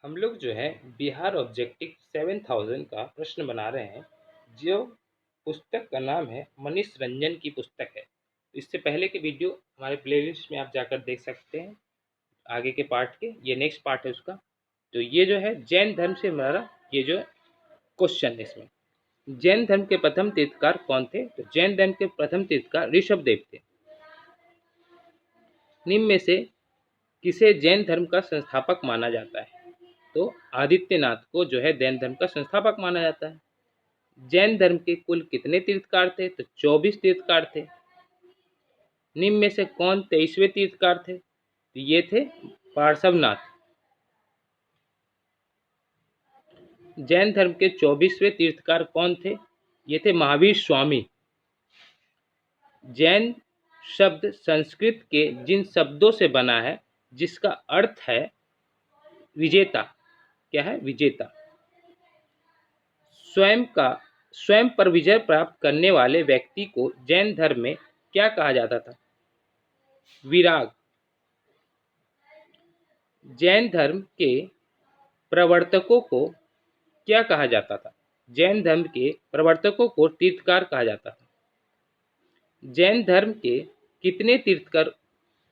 हम लोग जो है बिहार ऑब्जेक्टिव 7000 का प्रश्न बना रहे हैं। जो पुस्तक का नाम है मनीष रंजन की पुस्तक है। इससे पहले के वीडियो हमारे प्लेलिस्ट में आप जाकर देख सकते हैं। आगे के पार्ट के ये नेक्स्ट पार्ट है उसका। तो ये जो है जैन धर्म से हमारा ये जो क्वेश्चन है इसमें, जैन धर्म के प्रथम तीर्थकार कौन थे? तो जैन धर्म के प्रथम तीर्थकार ऋषभदेव थे। निम्न में से किसे जैन धर्म का संस्थापक माना जाता है? तो आदित्यनाथ को जो है जैन धर्म का संस्थापक माना जाता है। जैन धर्म के कुल कितने तीर्थकार थे? तो 24 तीर्थकार थे। निम्न में से कौन 23वें तीर्थकार थे? तो ये थे पार्श्वनाथ। जैन धर्म के 24वें तीर्थकार कौन थे? ये थे महावीर स्वामी। जैन शब्द संस्कृत के जिन शब्दों से बना है जिसका अर्थ है विजेता, क्या है? विजेता। स्वयं पर विजय प्राप्त करने वाले व्यक्ति को जैन धर्म में क्या कहा जाता था? विराग। जैन धर्म के प्रवर्तकों को क्या कहा जाता था? जैन धर्म के प्रवर्तकों को तीर्थकार कहा जाता था। जैन धर्म के कितने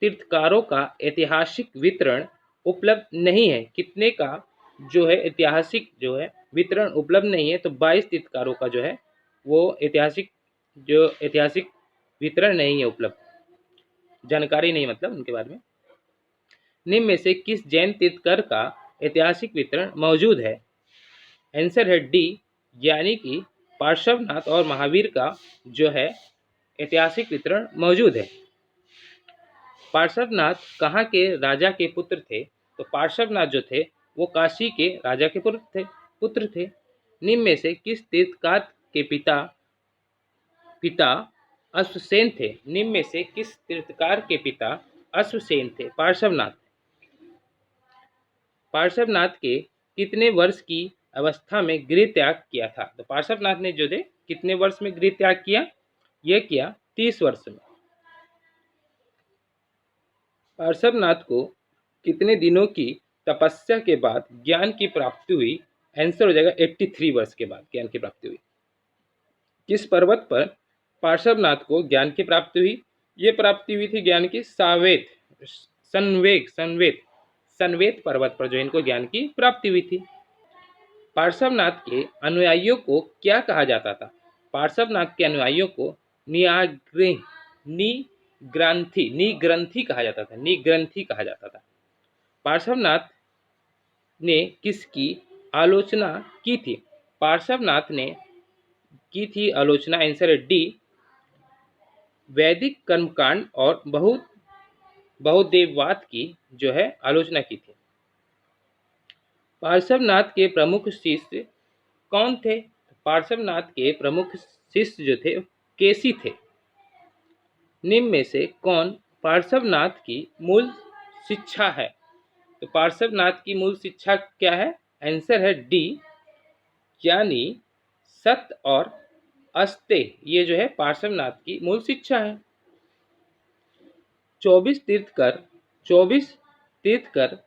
तीर्थकारों का ऐतिहासिक विवरण उपलब्ध नहीं है? कितने का जो है ऐतिहासिक जो है विवरण उपलब्ध नहीं है? तो 22 तीर्थकारों का जो है वो ऐतिहासिक विवरण नहीं है उपलब्ध, जानकारी नहीं मतलब उनके बारे में। निम्न में से किस जैन तीर्थकर का ऐतिहासिक विवरण मौजूद है? आंसर है डी, यानी कि पार्श्वनाथ और महावीर का जो है ऐतिहासिक विवरण मौजूद है। पार्श्वनाथ कहाँ के राजा के पुत्र थे? तो पार्श्वनाथ जो थे वो काशी के राजा के पुत्र थे। निम्न में से किस तीर्थकार के पिता अश्वसेन थे? निम्न में से किस तीर्थकार के पिता अश्वसेन थे? पार्श्वनाथ के कितने वर्ष की अवस्था में गृह त्याग किया था? तो पार्श्वनाथ ने जो थे कितने वर्ष में गृह त्याग किया? यह किया 30 वर्ष में। पार्श्वनाथ को कितने दिनों की तपस्या के बाद ज्ञान की प्राप्ति हुई? आंसर हो जाएगा 83 वर्ष के बाद ज्ञान की प्राप्ति हुई। किस पर्वत पर पार्श्वनाथ को ज्ञान की प्राप्ति हुई? ये प्राप्ति हुई थी ज्ञान की सनवेत पर्वत पर जो इनको ज्ञान की प्राप्ति हुई थी। पार्श्वनाथ के अनुयायियों को क्या कहा जाता था? पार्श्वनाथ के अनुयायियों को निग्रंथी कहा जाता था। पार्श्वनाथ ने किसकी आलोचना की थी? पार्श्वनाथ ने की थी आलोचना, आंसर है डी, वैदिक कर्मकांड और बहुदेववाद की जो है आलोचना की थी। पार्श्वनाथ के प्रमुख शिष्य कौन थे? पार्श्वनाथ के प्रमुख शिष्य जो थे केसी थे। निम्न में से कौन पार्श्वनाथ की मूल शिक्षा है? तो पार्श्वनाथ की मूल शिक्षा क्या है? आंसर है डी, यानी सत्य और अस्तेय, ये जो है पार्श्वनाथ की मूल शिक्षा है। 24 तीर्थकर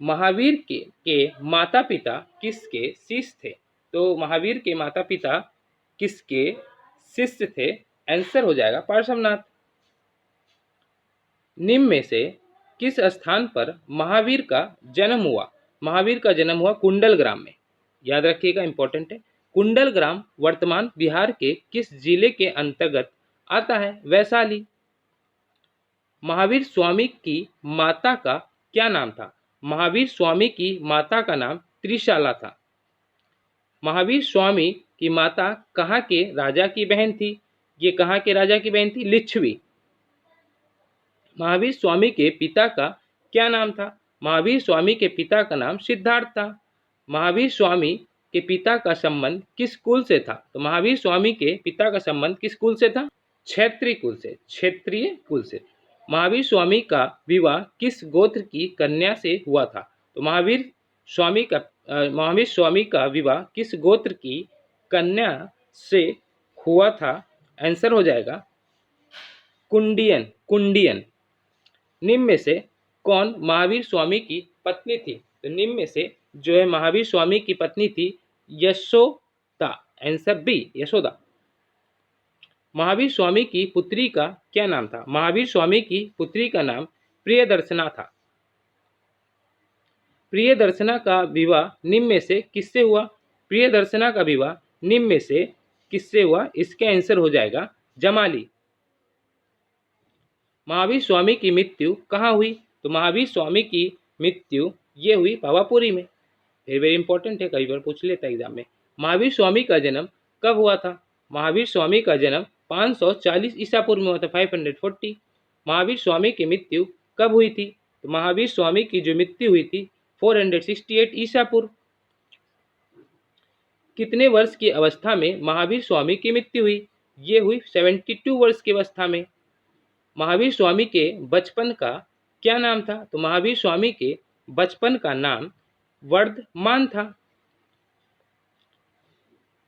महावीर के माता पिता किसके शिष्य थे? तो महावीर के माता पिता किसके शिष्य थे? आंसर हो जाएगा पार्श्वनाथ। निम्न में से किस स्थान पर महावीर का जन्म हुआ? महावीर का जन्म हुआ कुंडल ग्राम में। याद रखिएगा, इंपॉर्टेंट है। कुंडल ग्राम वर्तमान बिहार के किस जिले के अंतर्गत आता है? वैशाली। महावीर स्वामी की माता का क्या नाम था? महावीर स्वामी की माता का नाम त्रिशाला था। महावीर स्वामी की माता कहाँ के राजा की बहन थी? ये कहाँ के राजा की बहन थी? लिच्छवी। महावीर स्वामी के पिता का क्या नाम था? महावीर स्वामी के पिता का नाम सिद्धार्थ था। महावीर स्वामी के पिता का संबंध किस कुल से था? तो महावीर स्वामी के पिता का संबंध किस कुल से था? क्षेत्रीय कुल से। महावीर स्वामी का विवाह किस गोत्र की कन्या से हुआ था? तो महावीर स्वामी का विवाह किस गोत्र की कन्या से हुआ था? आंसर हो जाएगा कुंडियन। निम्न में से कौन महावीर स्वामी की पत्नी थी? तो निम्न में से जो है महावीर स्वामी की पत्नी थी यशोदा, आंसर बी यशोदा। महावीर स्वामी की पुत्री का क्या नाम था? महावीर स्वामी की पुत्री का नाम प्रियदर्शना था। प्रियदर्शना का विवाह निम्न में से किससे हुआ? प्रियदर्शना का विवाह निम्न में से किससे हुआ? इसका आंसर हो जाएगा जमाली। महावीर स्वामी की मृत्यु कहाँ हुई? तो महावीर स्वामी की मृत्यु ये हुई पावापुरी में। वेरी वेरी इंपॉर्टेंट है, कई बार पूछ लेता है एग्जाम में। महावीर स्वामी का जन्म कब हुआ था? महावीर स्वामी का जन्म 540 ईसा पूर्व में हुआ था, 540। महावीर स्वामी की मृत्यु कब हुई थी? तो महावीर स्वामी की जो मृत्यु हुई थी 468 ईसा पूर्व। कितने वर्ष की अवस्था में महावीर स्वामी की मृत्यु हुई? ये हुई 72 वर्ष की अवस्था में। महावीर स्वामी के बचपन का क्या नाम था? तो महावीर स्वामी के बचपन का नाम वर्धमान था।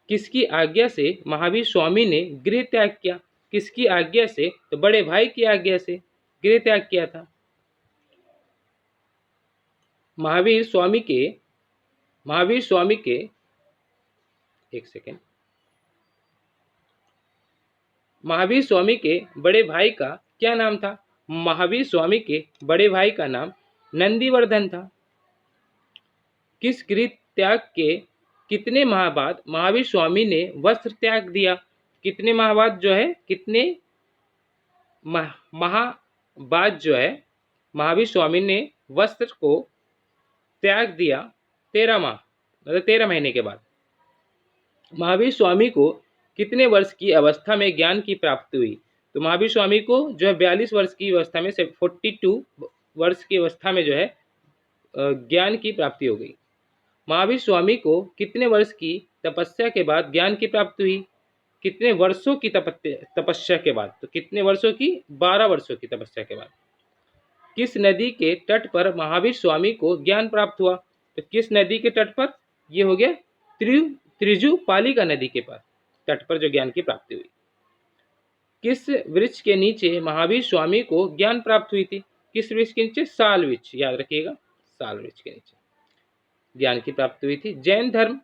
किसकी आज्ञा से महावीर स्वामी ने गृह त्याग किया? किसकी आज्ञा से? तो बड़े भाई की आज्ञा से गृह त्याग किया था। महावीर स्वामी के एक सेकेंड, महावीर स्वामी के बड़े भाई का क्या नाम था? महावीर स्वामी के बड़े भाई का नाम नंदीवर्धन था। किस गृह त्याग के कितने माह बाद महावीर स्वामी ने वस्त्र त्याग दिया? कितने माह बाद जो है, कितने माह बाद जो है महावीर स्वामी ने वस्त्र को त्याग दिया? 13 माह, मतलब 13 महीने के बाद। महावीर स्वामी को कितने वर्ष की अवस्था में ज्ञान की प्राप्ति हुई? तो महावीर स्वामी को जो है 42 वर्ष की अवस्था में से 42 वर्ष की अवस्था में जो है ज्ञान की प्राप्ति हो गई। महावीर स्वामी को कितने वर्ष की तपस्या के बाद ज्ञान की प्राप्ति हुई? कितने वर्षों की तपस्या के बाद? तो कितने वर्षों की? 12 वर्षों की तपस्या के बाद। किस नदी के तट पर महावीर स्वामी को ज्ञान प्राप्त हुआ? तो किस नदी के तट पर? ये हो गया त्रिजुपालिका नदी के पास तट पर जो ज्ञान की प्राप्ति हुई। किस वृक्ष के नीचे महावीर स्वामी को ज्ञान प्राप्त हुई थी? किस वृक्ष के नीचे? साल वृक्ष, याद रखिएगा, साल वृक्ष के नीचे ज्ञान की प्राप्ति हुई थी। जैन धर्म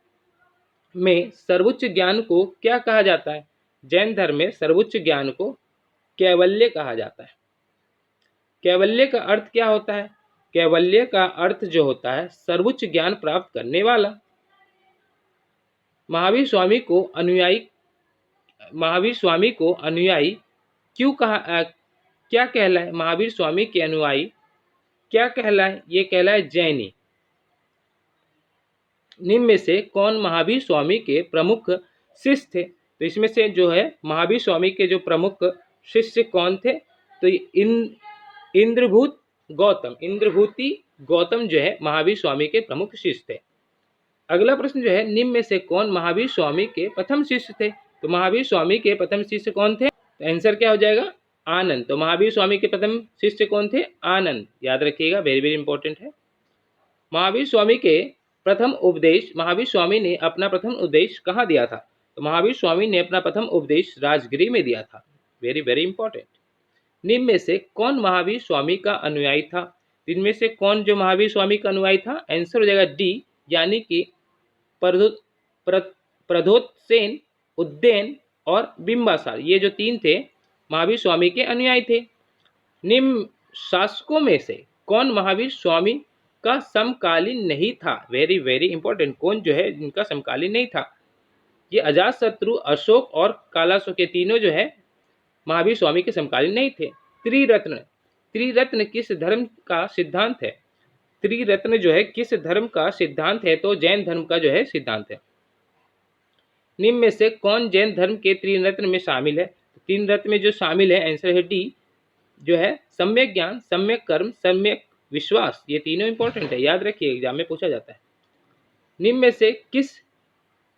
में सर्वोच्च ज्ञान को क्या कहा जाता है? जैन धर्म में सर्वोच्च ज्ञान को कैवल्य कहा जाता है। कैवल्य का अर्थ क्या होता है? कैवल्य का अर्थ जो होता है सर्वोच्च ज्ञान प्राप्त करने वाला। महावीर स्वामी को अनुयायी क्यों कहा, क्या कहलाए? महावीर स्वामी के अनुयायी क्या कहलाए? ये कहलाए जैनी। निम्न में से कौन महावीर स्वामी के प्रमुख शिष्य थे? तो इसमें से जो है महावीर स्वामी के जो प्रमुख शिष्य कौन थे? तो इंद्रभूति गौतम जो है महावीर स्वामी के प्रमुख शिष्य थे। अगला प्रश्न जो है, निम्न में से कौन महावीर स्वामी के प्रथम शिष्य थे? तो महावीर स्वामी के प्रथम शिष्य कौन थे? तो आंसर क्या हो जाएगा? आनंद। तो महावीर स्वामी के प्रथम शिष्य कौन थे? आनंद, याद रखिएगा, वेरी वेरी इंपॉर्टेंट है। महावीर स्वामी ने अपना प्रथम उपदेश कहाँ दिया था? तो महावीर स्वामी ने अपना प्रथम उपदेश राजगृह में दिया था, वेरी वेरी इंपॉर्टेंट। निम्न में से कौन महावीर स्वामी का अनुयायी था? इनमें से कौन जो महावीर स्वामी का अनुयायी था? आंसर हो जाएगा डी, यानी कि प्रधोत्सेन, उद्दैन और बिंबासार, ये जो 3 थे महावीर स्वामी के अनुयायी थे। निम्न शासकों में से कौन महावीर स्वामी का समकालीन नहीं था? वेरी वेरी इंपॉर्टेंट, कौन जो है जिनका समकालीन नहीं था? ये अजातशत्रु, अशोक और कालाशोक, ये तीनों जो है महावीर स्वामी के समकालीन नहीं थे। त्रिरत्न किस धर्म का सिद्धांत है? त्रिरत्न जो है किस धर्म का सिद्धांत है? तो जैन धर्म का जो है सिद्धांत है। निम्न में से कौन जैन धर्म के त्रिरत्न में शामिल है? तीन रत्न में जो शामिल है, आंसर है डी, जो है सम्यक ज्ञान, सम्यक कर्म, सम्यक विश्वास। ये तीनों इंपॉर्टेंट है, याद रखिए, एग्जाम में पूछा जाता है। निम्न में से किस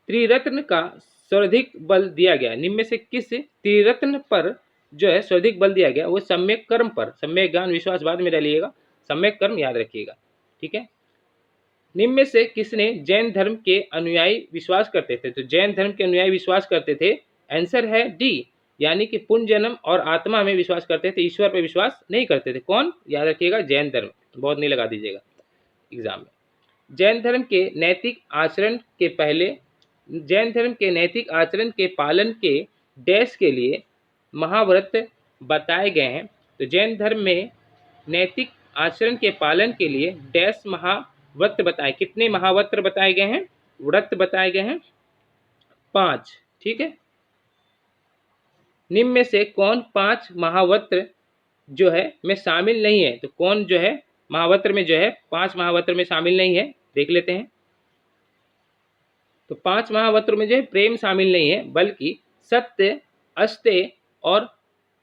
त्रिरत्न का सर्वाधिक बल दिया गया? निम्न में से किस त्रिरत्न पर जो है सर्वाधिक बल दिया गया? वो सम्यक कर्म पर। सम्यक ज्ञान विश्वास बाद में डालिएगा, सम्यक कर्म याद रखिएगा, ठीक है। निम्न में से किसने जैन धर्म के अनुयायी विश्वास करते थे? तो जैन धर्म के अनुयायी विश्वास करते थे, आंसर है डी, यानी कि पुनर्जन्म और आत्मा में विश्वास करते थे, ईश्वर पर विश्वास नहीं करते थे। कौन? याद रखिएगा, जैन धर्म। बहुत नहीं लगा दीजिएगा एग्जाम में। जैन धर्म के नैतिक आचरण के पहले जैन धर्म के नैतिक आचरण के पालन के डैश के लिए महाव्रत बताए गए हैं। तो जैन धर्म में नैतिक आचरण के पालन के लिए डैश महाव्रत बताए, कितने महाव्रत बताए गए हैं, व्रत बताए गए हैं 5। ठीक है, निम्न में से कौन 5 महाव्रत जो है में शामिल नहीं है? तो कौन जो है महाव्रत में जो है 5 महाव्रत में शामिल नहीं है, देख लेते हैं। तो 5 महाव्रत में जो है प्रेम शामिल नहीं है, बल्कि सत्य, अस्तेय और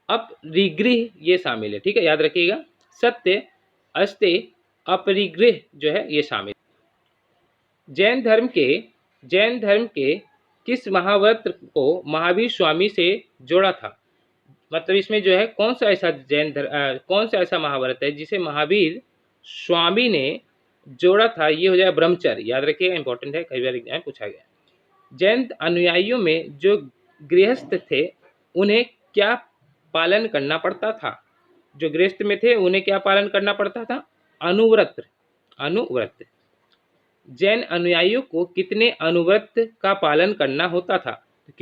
अपरिग्रह ये शामिल है। ठीक है, याद रखिएगा, सत्य, अस्तेय, अपरिग्रह जो है ये शामिल। जैन धर्म के किस महाव्रत को महावीर स्वामी से जोड़ा था? मतलब इसमें जो है कौन सा ऐसा महाव्रत है जिसे महावीर स्वामी ने जोड़ा था? ये हो जाएगा ब्रह्मचर्य, याद रखिएगा, इंपॉर्टेंट है, कई बार एग्जाम पूछा गया। जैन अनुयायियों में जो गृहस्थ थे उन्हें क्या पालन करना पड़ता था? जो गृहस्थ में थे उन्हें क्या पालन करना पड़ता था? अनुव्रत। जैन अनुयायियों को कितने अनुव्रत का पालन करना होता था? तो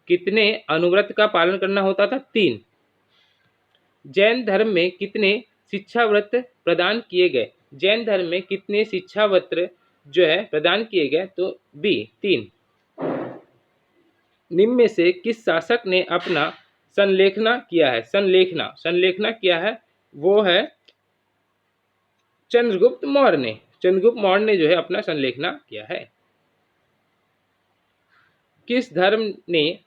कितने अनुव्रत का पालन करना होता था? 3। जैन धर्म में कितने शिक्षाव्रत प्रदान किए गए? जैन धर्म में कितने शिक्षाव्रत जो है प्रदान किए गए? तो बी 3। निम्न में से किस शासक ने अपना संलेखना किया है? संलेखना किया है वो है चंद्रगुप्त मौर्य ने। चंद्रगुप्त मौर्य ने जो है अपना संलेखना किया है। किस धर्म ने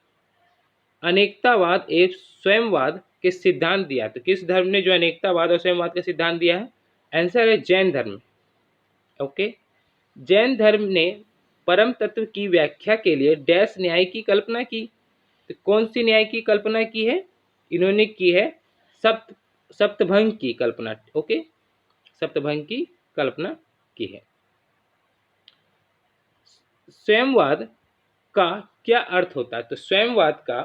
अनेकतावाद एवं स्वयंवाद के सिद्धांत दिया? तो किस धर्म ने जो अनेकतावाद और स्वयंवाद का सिद्धांत दिया है? आंसर है जैन धर्म। ओके, जैन धर्म ने परम तत्व की व्याख्या के लिए डैश न्याय की कल्पना की। तो कौन सी न्याय की कल्पना की है? इन्होंने की है सप्तभंग की कल्पना। ओके, सप्तभंग की कल्पना की है। स्वयंवाद का क्या अर्थ होता है? तो स्वयंवाद का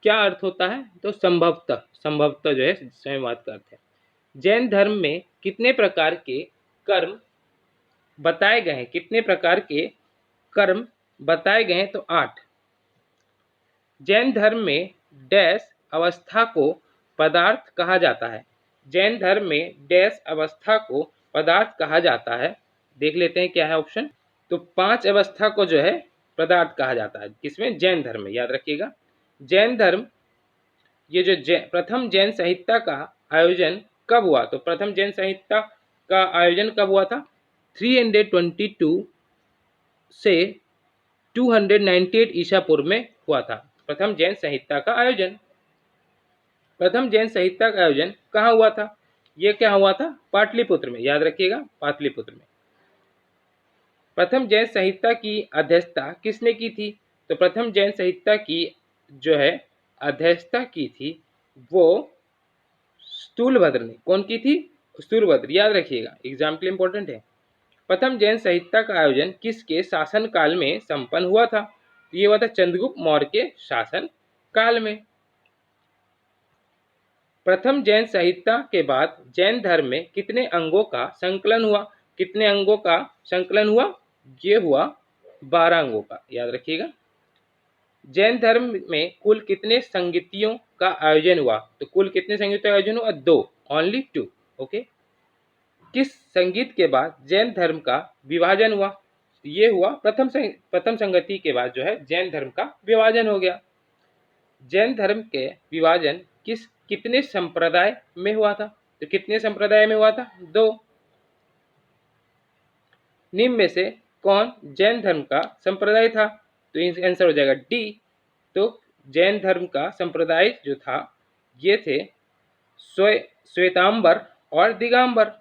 क्या अर्थ होता है? तो संभवतः जो है स्वयंवाद का अर्थ है। जैन धर्म में कितने प्रकार के कर्म बताए गए हैं? कितने प्रकार के कर्म बताए गए हैं? तो 8। जैन धर्म में डैश अवस्था को पदार्थ कहा जाता है? जैन धर्म में डैश अवस्था को पदार्थ कहा जाता है? देख लेते हैं क्या है ऑप्शन। तो 5 अवस्था को जो है पदार्थ कहा जाता है, किसमें? जैन धर्म में, याद रखिएगा। जैन धर्म ये जो प्रथम जैन संहिता का आयोजन कब हुआ? तो प्रथम जैन संहिता का आयोजन कब हुआ था? 322 से 298 ईसा पूर्व में हुआ था प्रथम जैन संहिता का आयोजन। प्रथम जैन संहिता का आयोजन कहाँ हुआ था? ये क्या हुआ था? पाटलिपुत्र में, याद रखिएगा, पाटलिपुत्र में। प्रथम जैन संहिता की अध्यक्षता किसने की थी? तो प्रथम जैन संहिता की जो है अध्यक्षता की थी वो स्थूलभद्र ने। कौन की थी? स्थूलभद्र, याद रखिएगा, एग्जाम के लिए इंपॉर्टेंट है। प्रथम जैन संहिता का आयोजन किसके शासन काल में संपन्न हुआ था? तो ये हुआ था चंद्रगुप्त मौर्य के शासन काल में। प्रथम जैन संहिता के बाद जैन धर्म में कितने अंगों का संकलन हुआ? कितने अंगों का संकलन हुआ? ये हुआ 12 अंगों का, याद रखिएगा। जैन धर्म में कुल कितने संगीतियों का आयोजन हुआ? तो कुल कितने संगीतों का आयोजन हुआ? 2, ओनली 2। ओके, किस संगीत के बाद जैन धर्म का विभाजन हुआ? ये हुआ प्रथम संगति के बाद जो है जैन धर्म का विभाजन हो गया। जैन धर्म के विभाजन कितने संप्रदाय में हुआ था? तो कितने संप्रदाय में हुआ था? 2। निम्न में से कौन जैन धर्म का संप्रदाय था? तो आंसर हो जाएगा डी। तो जैन धर्म का संप्रदाय जो था ये थे श्वेतांबर और दिगंबर।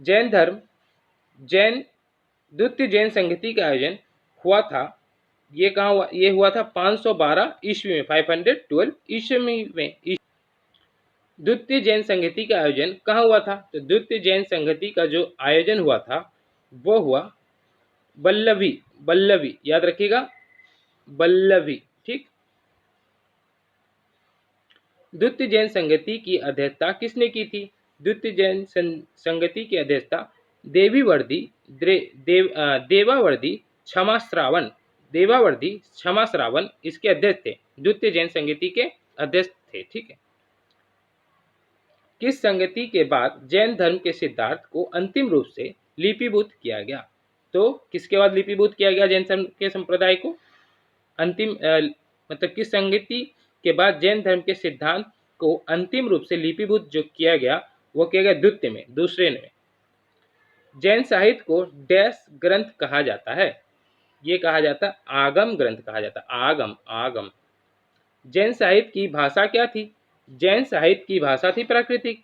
जैन द्वितीय जैन संगति का आयोजन हुआ था, ये कहाँ हुआ? ये हुआ था 512 ईस्वी में, 512 ईस्वी में। द्वितीय जैन संगति का आयोजन कहाँ हुआ था? तो द्वितीय जैन संगति का जो आयोजन हुआ था वो हुआ बल्लवी, याद रखिएगा, बल्लवी। ठीक, द्वितीय जैन संगति की अध्यक्षता किसने की थी? द्वितीय जैन संगति की अध्यक्षता देवीवर्दी देवावर्दी क्षमा श्रावण इसके अध्यक्ष थे, द्वितीय जैन संगति के अध्यक्ष थे। ठीक है। किस संगति के बाद जैन धर्म के सिद्धांत को अंतिम रूप से लिपिबद्ध किया गया? तो किसके बाद लिपिबद्ध किया गया जैन धर्म के संप्रदाय को? अंतिम मतलब किस संगति के बाद जैन धर्म के सिद्धांत को अंतिम रूप से लिपिबद्ध जो किया गया वो किया गया द्वितीय में, दूसरे में। जैन साहित्य को डैश ग्रंथ कहा जाता है? ये कहा जाता है आगम ग्रंथ कहा जाता है, आगम। जैन साहित्य की भाषा क्या थी? जैन साहित्य की भाषा थी प्राकृतिक।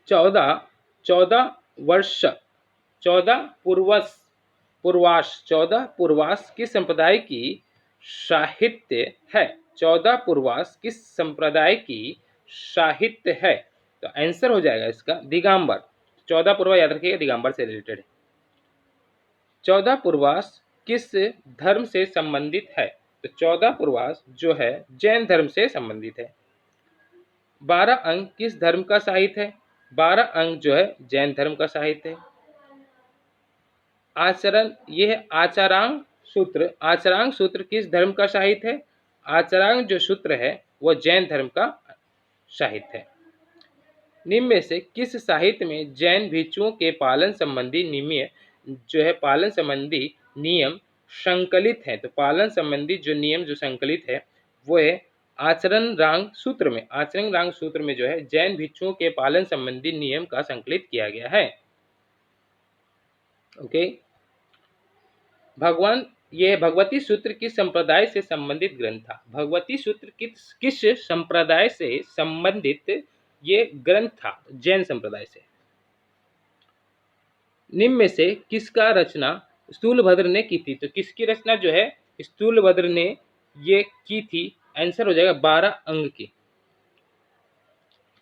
14 पूर्वास किस संप्रदाय की साहित्य है? 14 पूर्वास किस संप्रदाय की साहित्य है? तो आंसर हो जाएगा इसका दिगंबर। 14 पूर्वा याद रखिएगा, दिगंबर से रिलेटेड है। 14 पूर्वास किस धर्म से संबंधित है? तो 14 पूर्वास जो है जैन धर्म से संबंधित है। 12 अंग किस धर्म का साहित्य है? 12 अंग जो है जैन धर्म का साहित्य है। आचरण, ये है आचरांग सूत्र। आचरांग सूत्र किस धर्म का साहित्य है? आचरांग जो सूत्र है वो जैन धर्म का साहित्य है। निम्न में से किस साहित्य में जैन भिक्षुओं के पालन संबंधी नियम संकलित है? तो पालन संबंधी जो नियम जो संकलित है वो है आचरण रांग सूत्र में। आचरण रांग सूत्र में जो है जैन भिक्षुओं के पालन संबंधी नियम का संकलित किया गया है। ओके। भगवती सूत्र किस संप्रदाय से संबंधित ग्रंथ था? भगवती सूत्र किस संप्रदाय से संबंधित ये ग्रंथ था? जैन संप्रदाय से। निम्न में से किसका रचना स्थूलभद्र ने की थी? तो किसकी रचना जो है स्थूलभद्र ने ये की थी? आंसर हो जाएगा 12 अंग की।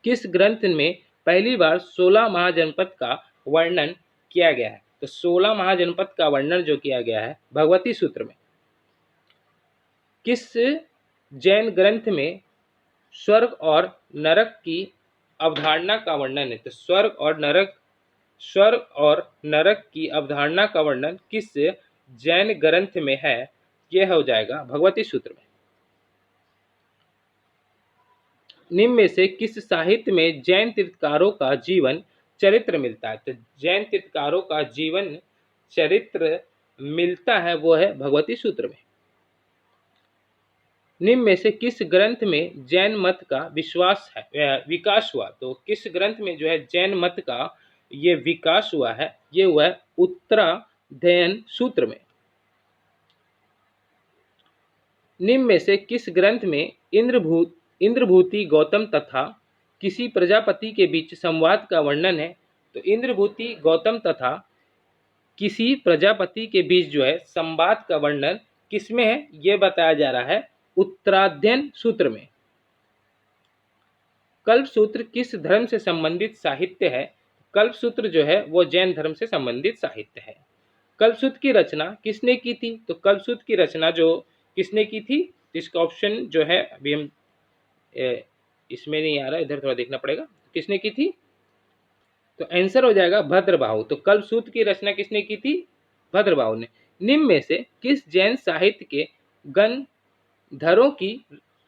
किस ग्रंथ में पहली बार 16 महाजनपद का वर्णन किया गया है? तो 16 महाजनपद का वर्णन जो किया गया है भगवती सूत्र में। किस जैन ग्रंथ में स्वर्ग और नरक की अवधारणा का वर्णन है? तो स्वर्ग और नरक की अवधारणा का वर्णन किस जैन ग्रंथ में है? यह हो जाएगा भगवती सूत्र में। निम्न में से किस साहित्य में जैन तीर्थकारों का जीवन चरित्र मिलता है? तो जैन तीर्थकारों का जीवन चरित्र मिलता है वो है भगवती सूत्र में। निम्न में से किस ग्रंथ में जैन मत का विकास हुआ? तो किस ग्रंथ में जो है जैन मत का ये विकास हुआ है? ये हुआ है उत्तराध्ययन सूत्र में। निम्न में से किस ग्रंथ में इंद्रभूति गौतम तथा किसी प्रजापति के बीच संवाद का वर्णन है? तो इंद्रभूति गौतम तथा किसी प्रजापति के बीच जो है संवाद का वर्णन किसमें है? यह बताया जा रहा है उत्तराध्ययन सूत्र में। कल्पसूत्र किस धर्म से संबंधित साहित्य है? कल्पसूत्र जो है वो जैन धर्म से संबंधित साहित्य है। कल्पसूत्र की रचना किसने की थी? तो कल्पसूत्र की रचना जो किसने की थी? इसका ऑप्शन जो है अभी हम इसमें नहीं आ रहा, इधर थोड़ा देखना पड़ेगा। किसने की थी? तो आंसर हो जाएगा भद्रबाहु। तो कल्पसूत्र की रचना किसने की थी? भद्रबाहु ने। निम्न में से किस जैन साहित्य के गंधरों की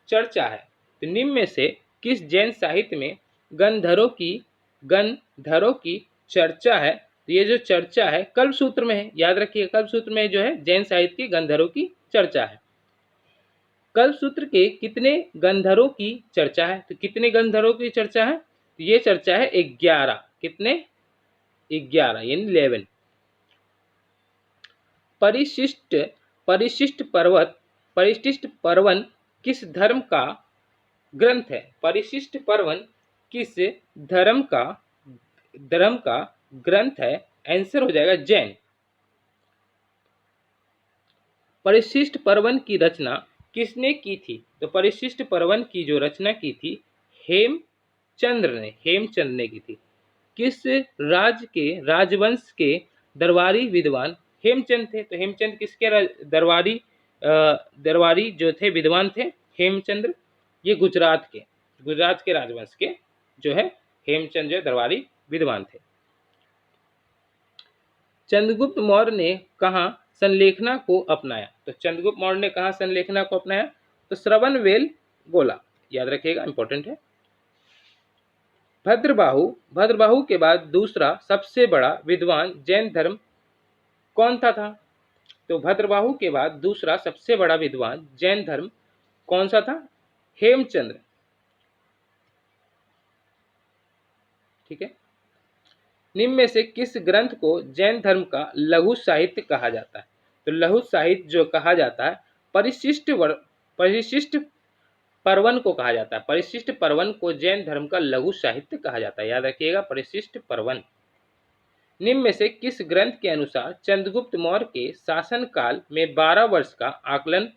चर्चा है? तो निम्न में से किस जैन साहित्य में गंधरों की चर्चा है? तो ये जो चर्चा है कल्पसूत्र में है। याद रखिए कल्पसूत्र में जो है जैन साहित्य के गंधरों की चर्चा है। कल्पसूत्र के कितने गंधरों की चर्चा है? तो कितने गंधरों की चर्चा है? तो ये चर्चा है 11। कितने? 11 यानी 11। परिशिष्ट पर्वन किस धर्म का ग्रंथ है? परिशिष्ट पर्वन किस धर्म का ग्रंथ है? आंसर हो जाएगा जैन। परिशिष्ट पर्वन की रचना किसने की थी? तो परिशिष्ट पर्वन की जो रचना की थी हेमचंद्र ने की थी। किस राजवंश के दरबारी विद्वान हेमचंद थे? तो हेमचंद किसके दरबारी जो थे विद्वान थे? हेमचंद्र ये गुजरात के राजवंश के जो है हेमचंद जो दरबारी विद्वान थे। चंद्रगुप्त मौर्य ने कहाँ संलेखना को अपनाया? तो चंद्रगुप्त मौर्य ने कहाँ संलेखना को अपनाया? तो श्रवणबेल गोला, याद रखिएगा, इंपॉर्टेंट है। भद्रबाहु के बाद दूसरा सबसे बड़ा विद्वान जैन धर्म कौन था? तो भद्रबाहु के बाद दूसरा सबसे बड़ा विद्वान जैन धर्म कौन सा था? हेमचंद्र। ठीक है। निम्न में से किस ग्रंथ को जैन धर्म का लघु साहित्य कहा जाता है? तो लघु साहित्य जो कहा जाता है परिशिष्ट पर्वन को कहा जाता है। परिशिष्ट पर्वन को जैन धर्म का लघु साहित्य कहा जाता है, याद रखिएगा, परिशिष्ट पर्वन। निम्न में से किस ग्रंथ के अनुसार चंद्रगुप्त मौर्य के शासन काल में 12 वर्ष का आकलन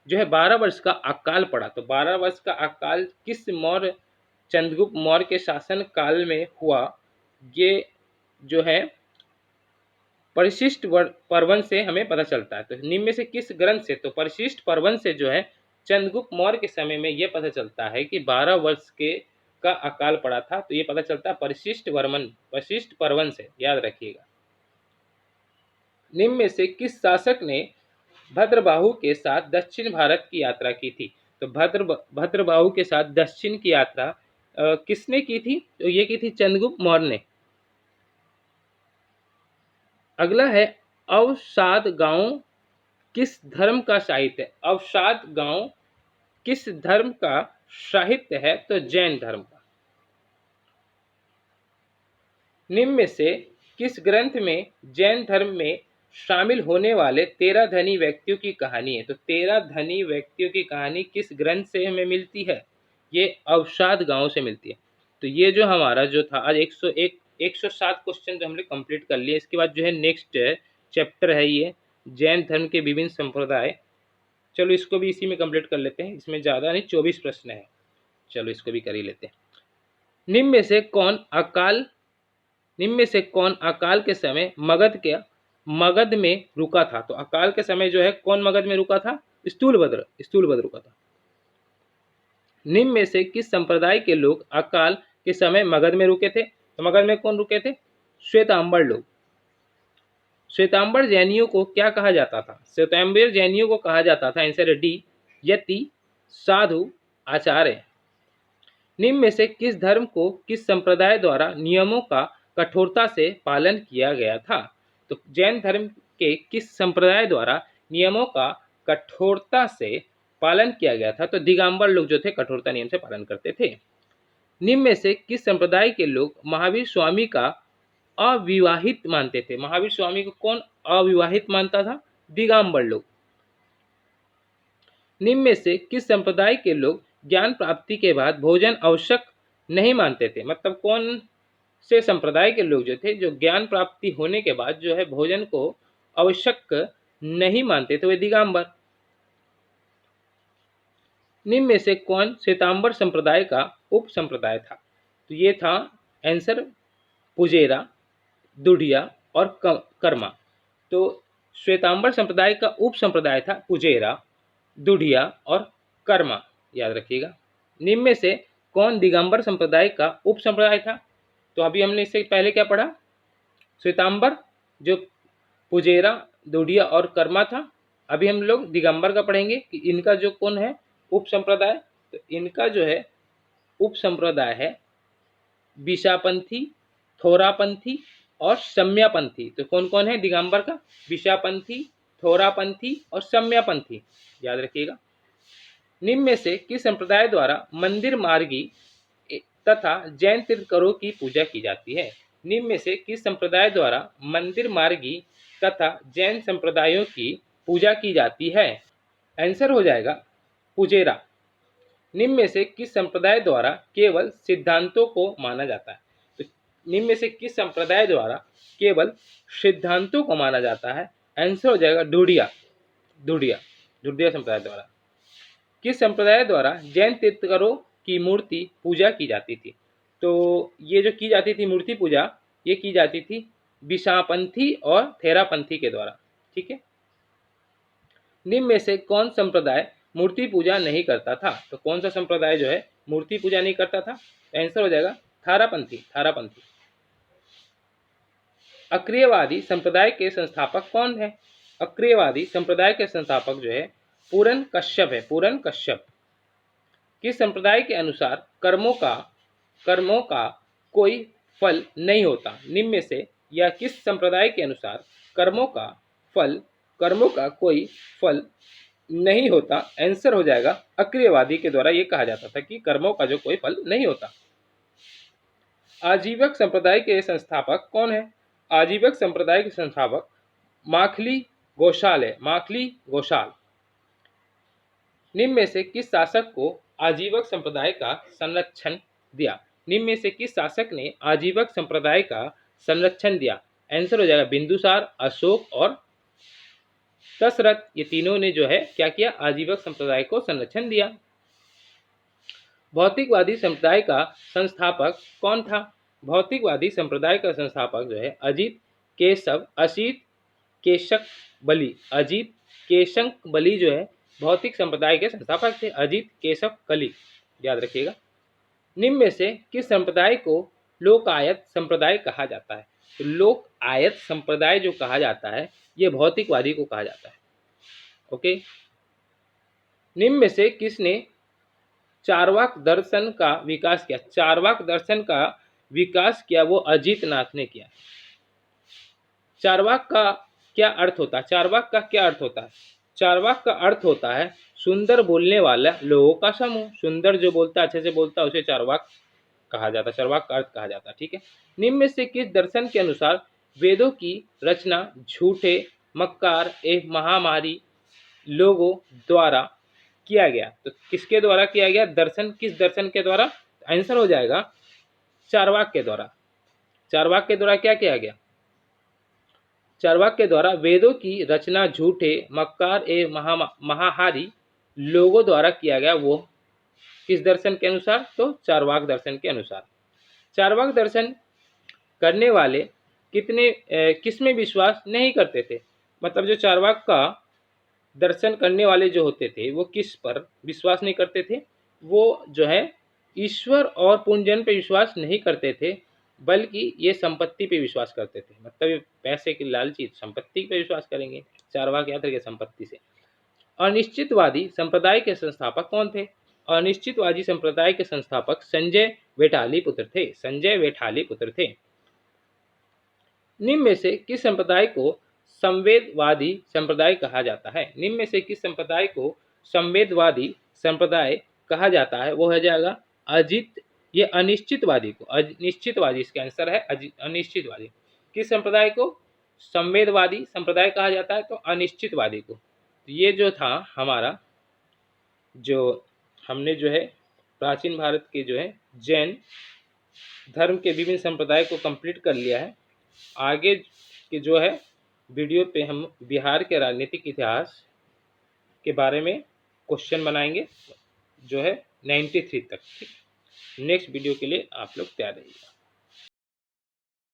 जो है 12 वर्ष का अकाल पड़ा? तो 12 वर्ष का अकाल किस चंद्रगुप्त मौर्य के शासन काल में हुआ? ये जो है परिशिष्ट पर्वन से हमें पता चलता है। तो निम्न में से किस ग्रंथ से? तो परिशिष्ट पर्वन से जो है चंद्रगुप्त मौर्य के समय में यह पता चलता है कि 12 वर्ष का अकाल पड़ा था। तो ये पता चलता है परिशिष्ट पर्वन से, याद रखिएगा। निम्न में से किस शासक ने भद्रबाहु के साथ दक्षिण भारत की यात्रा की थी? तो भद्रबाहु के साथ दक्षिण की यात्रा किसने की थी? तो ये की थी चंद्रगुप्त मौर्य ने। अगला है अवसाद गांव किस धर्म का साहित्य है? अवसाद गांव किस धर्म का साहित्य है? तो जैन धर्म का। निम्न में से किस ग्रंथ में जैन धर्म में शामिल होने वाले 13 धनी व्यक्तियों की कहानी है? तो 13 धनी व्यक्तियों की कहानी किस ग्रंथ से हमें मिलती है? ये अवसाद गांव से मिलती है। तो ये जो हमारा जो था आज 107 क्वेश्चन जो हमने कंप्लीट कर लिए। इसके बाद जो है नेक्स्ट चैप्टर है ये जैन धर्म के विभिन्न संप्रदाय। चलो इसको भी इसी में कंप्लीट कर लेते हैं, इसमें ज़्यादा नहीं, 24 प्रश्न है। चलो इसको भी कर ही लेते हैं। निम्न में से कौन अकाल के समय मगध में रुका था? तो अकाल के समय जो है कौन मगध में रुका था? स्थूलभद्र रुका था। निम्न में से किस संप्रदाय के लोग अकाल के समय मगध में रुके थे? तो मगध में कौन रुके थे? श्वेतांबर लोग। श्वेतांबर जैनियों को क्या कहा जाता था? श्वेतांबर जैनियों को कहा जाता था, आंसर डी, यति, साधु, आचार्य। निम्न में से किस धर्म को किस संप्रदाय द्वारा नियमों का कठोरता से पालन किया गया था? तो जैन धर्म के किस संप्रदाय द्वारा नियमों का कठोरता से पालन किया गया था? तो दिगंबर लोग जो थे कठोरता नियम से पालन करते थे। निम्न में से किस संप्रदाय के लोग महावीर स्वामी का अविवाहित मानते थे? महावीर स्वामी को कौन अविवाहित मानता था? दिगंबर लोग। निम्न में से किस संप्रदाय के लोग ज्ञान प्राप्ति के बाद भोजन आवश्यक नहीं मानते थे? मतलब कौन से संप्रदाय के लोग जो थे जो ज्ञान प्राप्ति होने के बाद जो है भोजन को आवश्यक नहीं मानते थे? वे दिगंबर। निम्न में से कौन श्वेतांबर संप्रदाय का उप संप्रदाय था? तो ये था आंसर पुजेरा, दुढ़िया और कर्मा। तो श्वेतांबर संप्रदाय का उप संप्रदाय था पुजेरा, दुढ़िया और कर्मा, याद रखिएगा। निम्न में से कौन दिगंबर संप्रदाय का उप संप्रदाय था? तो अभी हमने इससे पहले क्या पढ़ा? श्वेतांबर जो पुजेरा, दुढ़िया और कर्मा था। अभी हम लोग दिगंबर का पढ़ेंगे कि इनका जो कौन है उप संप्रदाय। तो इनका जो है उप संप्रदाय है विशापंथी, थोरापंथी और सम्यापंथी। तो कौन कौन है दिगंबर का? विशापंथी, थोरापंथी और सम्यापंथी, याद रखिएगा। निम्न में से किस संप्रदाय द्वारा मंदिर मार्गी तथा जैन तीर्थंकरों की पूजा की जाती है? निम्न में से किस संप्रदाय द्वारा मंदिर मार्गी तथा जैन संप्रदायों की पूजा की जाती है? आंसर हो जाएगा पुजेरा। निम्न में से किस संप्रदाय द्वारा केवल सिद्धांतों को माना जाता है? तो निम्न में से किस संप्रदाय द्वारा केवल सिद्धांतों को माना जाता है? आंसर हो जाएगा दुढ़िया संप्रदाय द्वारा। किस संप्रदाय द्वारा जैन तीर्थंकरों की मूर्ति पूजा की जाती थी? तो ये जो की जाती थी मूर्ति पूजा, ये की जाती थी विशापंथी और थेरापंथी के द्वारा। ठीक है। निम्न में से कौन संप्रदाय मूर्ति पूजा नहीं करता था? तो कौन सा संप्रदाय जो है मूर्ति पूजा नहीं करता था? आंसर हो जाएगा थारापंथी। अक्रियवादी संप्रदाय के संस्थापक कौन है? अक्रियवादी संप्रदाय के संस्थापक जो है पूरन कश्यप है। पूरन कश्यप। किस संप्रदाय के अनुसार कर्मों का कोई फल नहीं होता? निम्न में से यह किस संप्रदाय के अनुसार कर्मों का कोई फल नहीं होता? आंसर हो जाएगा अक्रियवादी के द्वारा ये कहा जाता था कि कर्मों का जो कोई फल नहीं होता। आजीवक संप्रदाय के संस्थापक कौन है? आजीवक संप्रदाय के संस्थापक माखली घोषाल है। माखली घोषाल। निम्न में से किस शासक को आजीवक संप्रदाय का संरक्षण दिया? निम्न में से किस शासक ने आजीवक संप्रदाय का संरक्षण दिया? आंसर हो जाएगा बिंदुसार, अशोक और दशरथ। ये तीनों ने जो है क्या किया? आजीवक संप्रदाय को संरक्षण दिया। भौतिकवादी संप्रदाय का संस्थापक कौन था? भौतिकवादी संप्रदाय का संस्थापक जो है अजीत केशक बली। अजीत केशक बली जो है भौतिक संप्रदाय के संस्थापक थे। अजीत केशव कली, याद रखिएगा। निम्न में से किस संप्रदाय को लोकायत संप्रदाय कहा जाता है? तो लोकायत संप्रदाय जो कहा जाता है ये भौतिकवादी को कहा जाता है। ओके। निम्न में से किसने चारवाक दर्शन का विकास किया? चारवाक दर्शन का विकास किया वो अजीत नाथ ने किया। चारवाक का क्या अर्थ होता है? चारवाक का क्या अर्थ होता है? चारवाक का अर्थ होता है सुंदर बोलने वाला लोगों का समूह। सुंदर जो बोलता है, अच्छे से बोलता है, उसे चारवाक कहा जाता है। चारवाक का अर्थ कहा जाता है। ठीक है। निम्न में से किस दर्शन के अनुसार वेदों की रचना झूठे, मक्कार एवं महामारी लोगों द्वारा किया गया? तो किसके द्वारा किया गया? दर्शन। किस दर्शन के द्वारा? आंसर हो जाएगा चारवाक के द्वारा। चारवाक के द्वारा क्या किया गया? चारवाक के द्वारा वेदों की रचना झूठे, मक्कार एवं महाहारी लोगों द्वारा किया गया। वो किस दर्शन के अनुसार? तो चारवाक दर्शन के अनुसार। चारवाक दर्शन करने वाले किसमें विश्वास नहीं करते थे? मतलब जो चारवाक का दर्शन करने वाले जो होते थे वो किस पर विश्वास नहीं करते थे? वो जो है ईश्वर और पुण्यजन पे विश्वास नहीं करते थे, बल्कि ये संपत्ति पे विश्वास करते थे। मतलब ये पैसे की लालची संपत्ति पे विश्वास करेंगे। चारवाक याद रखिए, संपत्ति से। अनिश्चितवादी संप्रदाय के संस्थापक कौन थे? अनिश्चितवादी संप्रदाय के संस्थापक संजय वेठाली पुत्र थे। संजय वेठाली पुत्र थे। निम्न में से किस संप्रदाय को संवेदवादी संप्रदाय कहा जाता है? निम्न में से किस संप्रदाय को संवेदवादी संप्रदाय कहा जाता है? वो हो जाएगा अजित। ये अनिश्चितवादी को, अनिश्चितवादी इसका आंसर है अनिश्चितवादी। किस संप्रदाय को संवेदवादी संप्रदाय कहा जाता है? तो अनिश्चितवादी को। ये जो था हमारा, जो हमने जो है प्राचीन भारत के जो है जैन धर्म के विभिन्न संप्रदाय को कंप्लीट कर लिया है। आगे के जो है वीडियो पे हम बिहार के राजनीतिक इतिहास के बारे में क्वेश्चन बनाएंगे, जो है 93 तक। ठीक। नेक्स्ट वीडियो के लिए आप लोग तैयार रहिएगा।